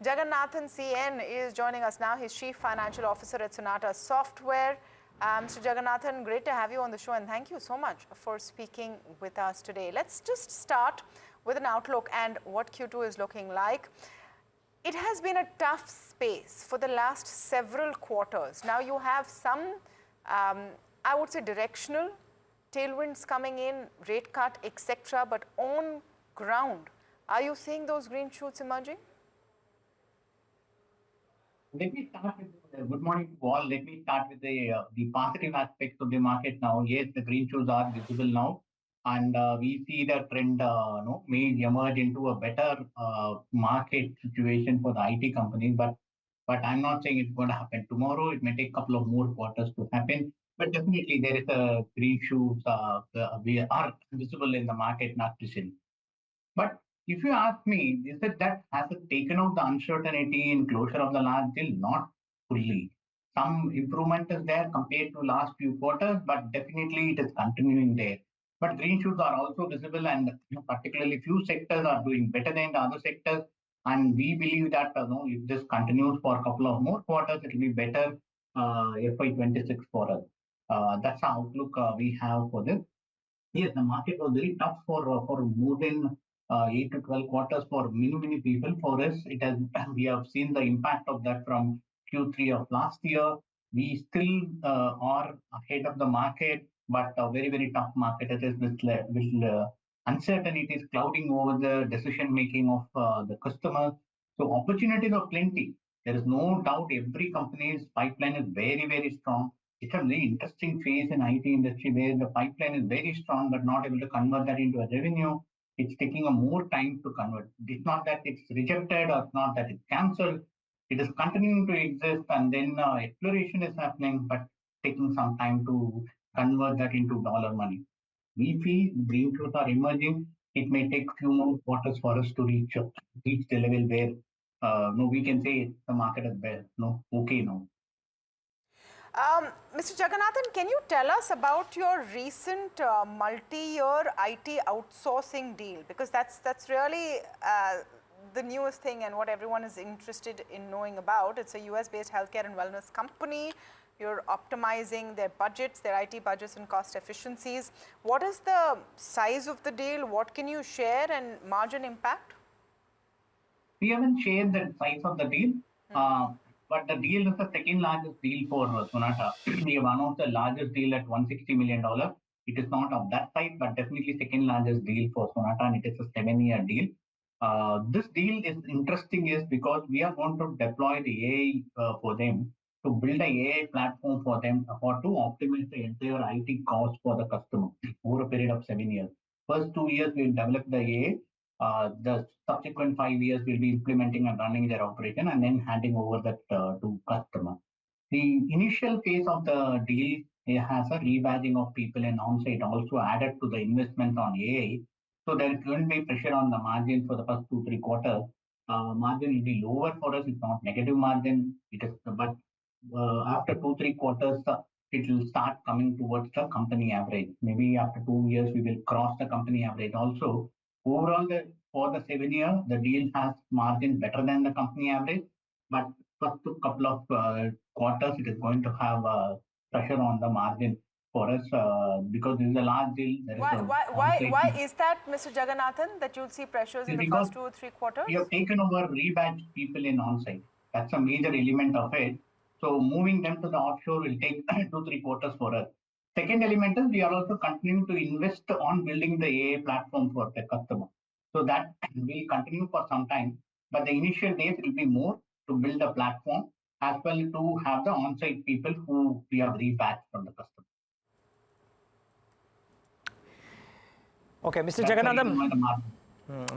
Jagannathan CN is joining us now. He's Chief Financial Officer at Sonata Software. Mr. Jagannathan, great to have you on the show, and thank you so much for speaking with us today. Let's just start with an outlook and what Q2 is looking like. It has been a tough space for the last several quarters. Now you have some, I would say, directional tailwinds coming in, rate cut, etc. But on ground, are you seeing those green shoots emerging? Let me start with good morning to all. Let me start with the positive aspects of the market now. Yes, the green shoots are visible now, and we see the trend may emerge into a better market situation for the IT companies. But I'm not saying it's going to happen tomorrow. It may take a couple of more quarters to happen. But definitely there is a green shoots. We are visible in the market, not Attrition. But if you ask me, is it that has it taken out the uncertainty in closure of the large deal? Not fully. Some improvement is there compared to last few quarters, but definitely it is continuing there. But green shoots are also visible, and particularly few sectors are doing better than the other sectors. And we believe that if this continues for a couple of more quarters, it will be better FY26 for us. That's the outlook we have for this. Yes, the market was very tough for more than 8 to 12 quarters for many people. For us, it has we have seen the impact of that from Q3 of last year. We still are ahead of the market, but a very tough market. It is with uncertainties clouding over the decision making of the customers. So opportunities are plenty. There is no doubt every company's pipeline is very strong. It's a very interesting phase in IT industry where the pipeline is very strong, but not able to convert that into a revenue. It's taking a more time to convert. It's not that it's rejected or not that it's cancelled. It is continuing to exist, and then exploration is happening, but taking some time to convert that into dollar money. We feel green shoots are emerging. It may take few more quarters for us to reach the level where we can say the market is there. Okay now. Mr. Jagannathan, can you tell us about your recent multi-year IT outsourcing deal? Because that's really the newest thing and what everyone is interested in knowing about. It's a US-based healthcare and wellness company. You're optimizing their budgets, their IT budgets and cost efficiencies. What is the size of the deal? What can you share, and margin impact? We haven't shared the size of the deal. But the deal is the second largest deal for Sonata. We have announced the largest deal at $160 million. It is not of that size, but definitely second largest deal for Sonata, and it is a 7-year deal. This deal is interesting is because we are going to deploy the AI for them, to build an AI platform for them or to optimize the entire IT cost for the customer over a period of 7 years. First 2 years, we'll develop the AI. The subsequent 5 years will be implementing and running their operation and then handing over that to customer. The initial phase of the deal has a rebadging of people in on-site also added to the investment on AI. So there is going to be pressure on the margin for the first 2-3 quarters. Margin will be lower for us. It's not negative margin. It is, but after 2-3 quarters, it will start coming towards the company average. Maybe after 2 years, we will cross the company average also. Overall, for the 7 year, the deal has margin better than the company average, but first couple of quarters, it is going to have pressure on the margin for us because this is a large deal. Why is that, Mr. Jagannathan, that you'll see pressures in the first 2 or 3 quarters? We have taken over rebadged people in on-site. That's a major element of it. So moving them to the offshore will take 2-3 quarters for us. Second element is we are also continuing to invest on building the AI platform for the customer. So that will continue for some time, but the initial days will be more to build a platform as well to have the on-site people who we have rebadged from the customer. Okay, Mr. Jagannathan.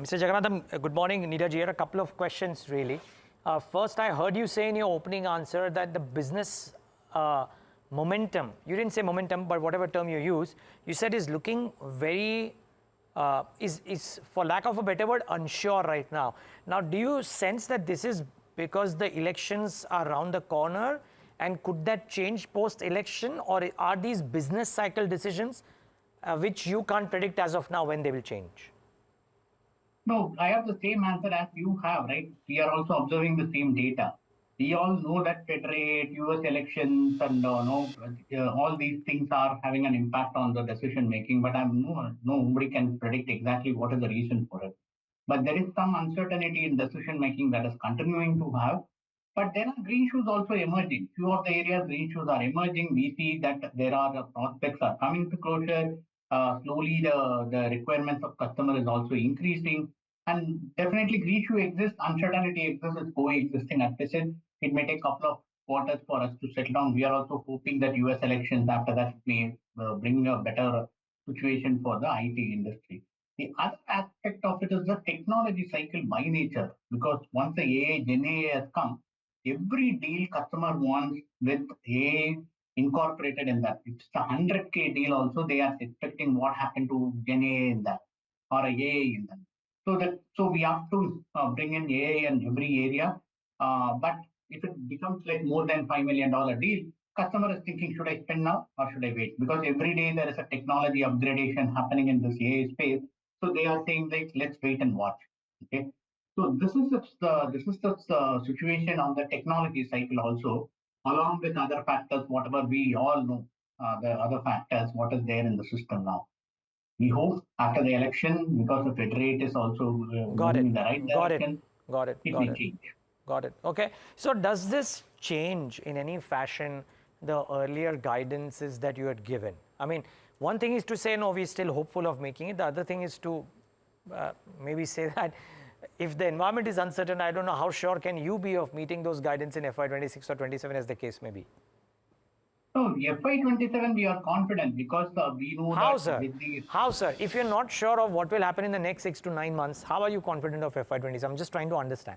Mr. Jagannathan, good morning. Neeraj here. A couple of questions really. First, I heard you say in your opening answer that the business momentum, you didn't say momentum, but whatever term you use, you said is looking very, is for lack of a better word, unsure right now. Now, do you sense that this is because the elections are around the corner, and could that change post-election, or are these business cycle decisions which you can't predict as of now when they will change? No, I have the same answer as you have, right? We are also observing the same data. We all know that Fed rate, US elections, and all these things are having an impact on the decision making. But nobody can predict exactly what is the reason for it. But there is some uncertainty in decision making that is continuing to have. But there are green shoots also emerging. Few of the areas green shoots are emerging. We see that there are prospects are coming to closure. Slowly, the requirements of customer is also increasing. And definitely green shoot exists, uncertainty exists, is coexisting at present. It may take a couple of quarters for us to settle down. We are also hoping that US elections after that may bring a better situation for the IT industry. The other aspect of it is the technology cycle by nature, because once the AI, Gen AI has come, every deal customer wants with AI incorporated in that. It's a 100K deal also, they are expecting what happened to Gen AI in that or a AI in that. So we have to bring in AI in every area. But if it becomes like more than $5 million deal, customer is thinking, should I spend now or should I wait? Because every day there is a technology upgradation happening in this AI space. So they are saying like, let's wait and watch. Okay. So this is the situation on the technology cycle also, along with other factors, whatever we all know, the other factors, what is there in the system now. We hope after the election, because the Fed rate is also Got moving it. in the right Got it. direction, Got it. it Got may it. change. Got it. Okay. So does this change in any fashion the earlier guidances that you had given? I mean, one thing is to say, no, we're still hopeful of making it. The other thing is to maybe say that if the environment is uncertain, I don't know how sure can you be of meeting those guidance in FY26 or 27 as the case may be. So FY27, we are confident because we know How, that sir? with the How, sir? If you're not sure of what will happen in the next 6 to 9 months, how are you confident of FY27? I'm just trying to understand.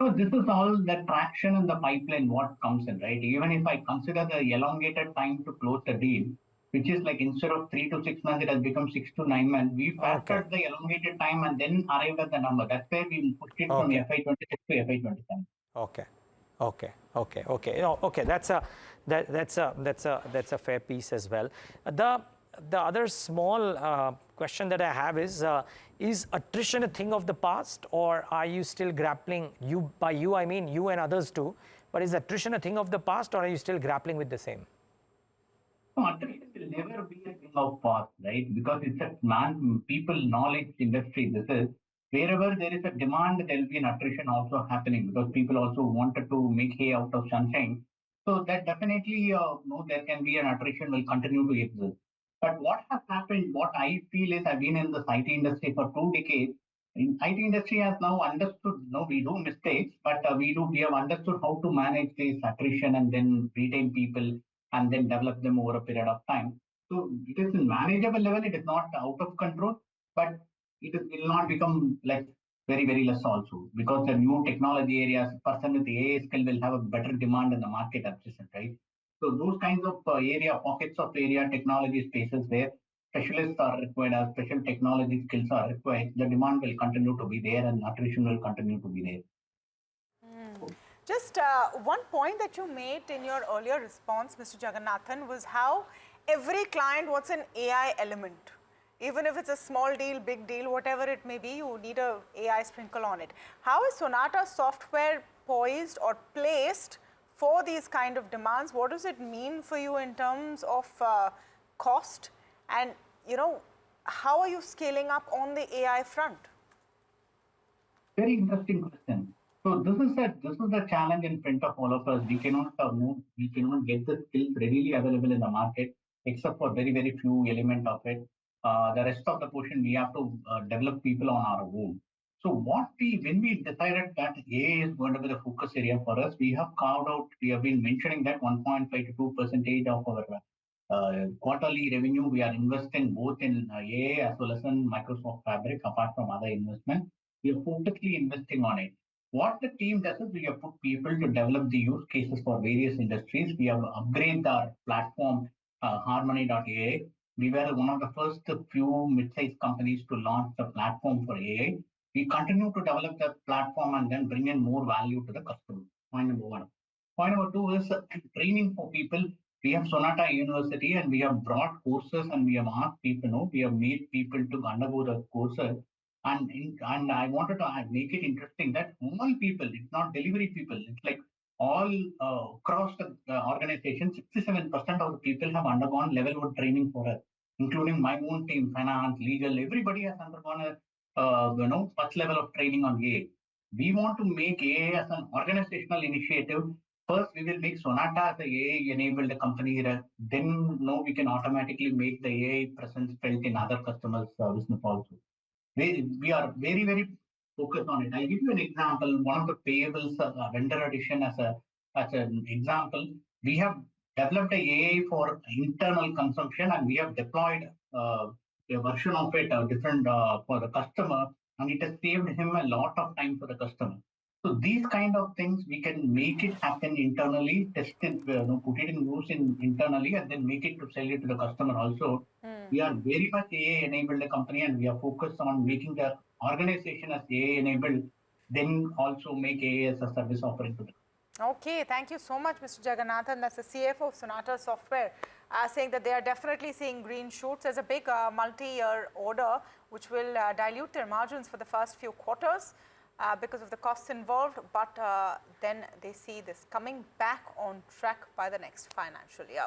so this is all the traction in the pipeline, what comes in, right? Even if I consider the elongated time to close the deal, which is like instead of 3 to 6 months, it has become 6 to 9 months. We Okay. factored the elongated time and then arrived at the number. That's why we pushed it from Okay. FY26 to FY27. Okay. Okay. Okay. Okay. No, okay. That's a fair piece as well. The other small question that I have is attrition a thing of the past, or are you still grappling? By you I mean you and others too. But is attrition a thing of the past, or are you still grappling with the same? No, attrition will never be a thing of past, right? Because it's a people knowledge industry. This is wherever there is a demand, there will be an attrition also happening because people also wanted to make hay out of sunshine. So that definitely, no, there can be an attrition will continue to exist. But what has happened, what I feel is I've been in the IT industry for 2 decades. In IT industry has now understood, no, we do mistakes, but we have understood how to manage this attrition and then retain people and then develop them over a period of time. So it is in manageable level, it is not out of control, but will not become like very, very less also because the new technology areas, person with AI skill will have a better demand in the market at present, right? So those kinds of pockets of area, technology spaces where specialists are required, or special technology skills are required, the demand will continue to be there and attrition will continue to be there. Just one point that you made in your earlier response, Mr. Jagannathan, was how every client wants an AI element. Even if it's a small deal, big deal, whatever it may be, you need a AI sprinkle on it. How is Sonata Software poised or placed for these kind of demands? What does it mean for you in terms of cost? And, how are you scaling up on the AI front? Very interesting question. So this is the challenge in front of all of us. We cannot move, we cannot get the skills readily available in the market, except for very very few element of it. The rest of the portion we have to develop people on our own. So when we decided that AI is going to be the focus area for us, we have carved out. We have been mentioning that 1.5 to 2% of our quarterly revenue we are investing both in AI as well as in Microsoft Fabric, apart from other investments we are focusedly investing on it. What the team does is we have put people to develop the use cases for various industries. We have upgraded our platform, Harmony.ai. We were one of the first few mid-sized companies to launch the platform for AI. We continue to develop the platform and then bring in more value to the customer. Point number one. Point number two is training for people. We have Sonata University and we have brought courses and we have asked people, we have made people to undergo the courses And I wanted to make it interesting that all people, it's not delivery people, it's like all across the organization, 67% of the people have undergone level 1 training for us, including my own team, finance, legal, everybody has undergone a first level of training on AI. We want to make AI as an organizational initiative. First, we will make Sonata as a AI-enabled company. Then, we can automatically make the AI presence felt in other customers' business also. We are very, very focused on it. I'll give you an example. One of the payables vendor addition as an example. We have developed a AI for internal consumption, and we have deployed a version of it different for the customer, and it has saved him a lot of time for the customer. So these kind of things we can make it happen internally, test it, put it in use internally, and then make it to sell it to the customer also. We are very much AI enabled company, and we are focused on making the organization as AI enabled, then also make AI as a service offering to them. Okay, thank you so much, Mr. Jagannathan. That's the CFO of Sonata Software, saying that they are definitely seeing green shoots. There's a big multi-year order which will dilute their margins for the first few quarters because of the costs involved, but then they see this coming back on track by the next financial year.